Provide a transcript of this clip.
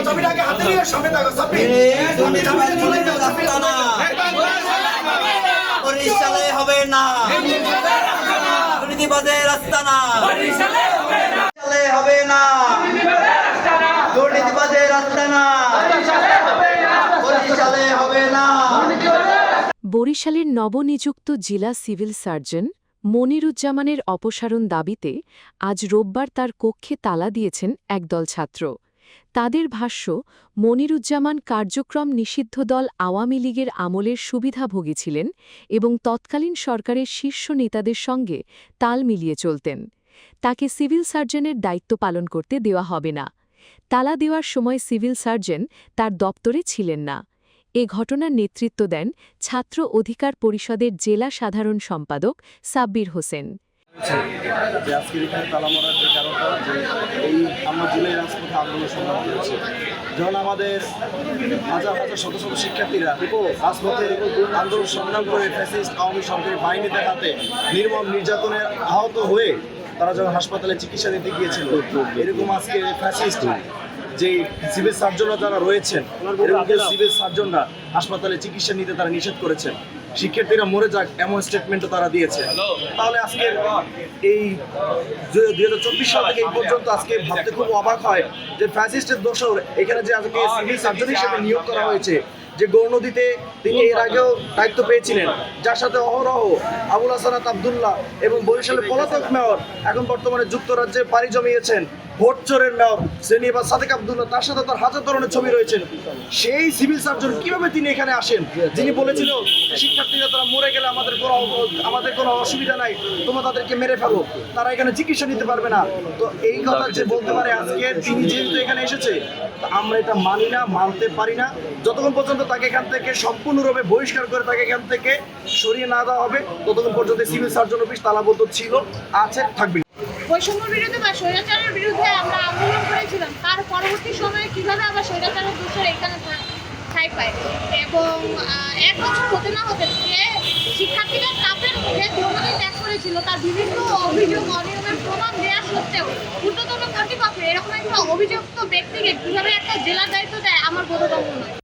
চাবিটাকে হাতে নিয়ে সামনে থাকো সাব্বির। বরিশালে হবে না, দুর্নীতিবাজের আস্তানা। বরিশালে হবে না, দুর্নীতিবাজের আস্তানা। বরিশালে হবে না। বরিশালের নবনিযুক্ত জেলা সিভিল সার্জন মনিরুজ্জামানের অপসারণ দাবিতে আজ রোববার তার কক্ষে তালা দিয়েছেন একদল ছাত্র। তাদের ভাষ্য, মনিরুজ্জামান কার্যক্রম নিষিদ্ধ দল আওয়ামী লীগের আমলের সুবিধাভোগী ছিলেন এবং তৎকালীন সরকারের শীর্ষ নেতাদের সঙ্গে তাল মিলিয়ে চলতেন। তাকে সিভিল সার্জনের দায়িত্ব পালন করতে দেওয়া হবে না। তালা দেওয়ার সময় সিভিল সার্জন তার দপ্তরে ছিলেন না। এ ঘটনার নেতৃত্ব দেন ছাত্র অধিকার পরিষদের জেলা সাধারণ সম্পাদক সাব্বির হোসেন। যে আজকের এখানে তালা মারার যে কারণটা, যে এই আমরা জেলায় রাজপথে আন্দোলন সংগ্রাম করেছি, যখন আমাদের হাজার হাজার শত শত শিক্ষার্থীরা রাজপথে আন্দোলন সংগ্রাম করে ফ্যাসিস্ট আওয়ামী সরকারি বাহিনীদের হাতে নির্মম নির্যাতনের আহত হয়ে তারা যখন হাসপাতালে চিকিৎসা নিতে গিয়েছিল, এরকম আজকে ফ্যাসিস্ট যে সিভিল সার্জনরা যারা রয়েছেন, এরকম সিভিল সার্জনরা হাসপাতালে চিকিৎসা নিতে তারা নিষেধ করেছেন। শিক্ষার্থীরা মরে যাক এমন স্টেটমেন্টও তারা দিয়েছে। তাহলে আজকে এই 2024 সাল থেকে এই পর্যন্ত আজকে ভাবতে খুব অবাক হয় যে ফ্যাসিস্টের দোষর এখানে যে আজকে সিভিল সার্জন হিসেবে নিয়োগ করা হয়েছে, যে গৌরনদীতে তিনি এর আগেও দায়িত্ব পেয়েছিলেন, যার সাথে অহরহ আবুল হাসানাত আবদুল্লাহ এবং বরিশালের পলাতক মেয়র এখন বর্তমানে যুক্তরাজ্যে পাড়ি জমিয়েছেন, ভোট চোরের মেয়র সেনিবা সাদেক আবদুল্লাহ, তার সাথে তার হাজার ধরনের ছবি রয়েছেন। সেই সিভিল সার্জন কিভাবে তিনি এখানে আসেন, যিনি বলেছিল শিক্ষার্থীরা তারা মরে গেলে আমাদের কোনো অসুবিধা নাই, তোমরা তাদেরকে মেরে ফেলো, তারা এখানে চিকিৎসা নিতে পারবে না। তো এই কথা যে বলতে পারে আজকে তিনি যেহেতু এখানে এসেছে, আমরা এটা মানি না, মানতে পারি না। যতক্ষণ পর্যন্ত তাকে এখান থেকে সম্পূর্ণরূপে বহিষ্কার করে তাকে এখান থেকে সরিয়ে না দেওয়া হবে, ততক্ষণ পর্যন্ত সিভিল সার্জন অফিস তালাবদ্ধ ছিল, আছে, থাকবে। বৈষম্য বিরোধী বা স্বৈরাচারের বিরুদ্ধে আমরা আন্দোলন করেছিলাম, তার পরবর্তী সময়ে কিভাবে আবার স্বৈরাচারের দোষের এখানে ঠাঁই পায় এবং 1 বছর হতে না হতে শিক্ষার্থীদের চাপের মুখে দুর্নীতি ত্যাগ করেছিল, তার বিভিন্ন অভিযোগ অনিয়মের প্রমাণ দেওয়া সত্ত্বেও ঊর্ধ্বতন কর্তৃপক্ষ এরকম একটা অভিযুক্ত ব্যক্তিকে কিভাবে একটা জেলার দায়িত্ব দেয় আমার বোধগম্য নয়।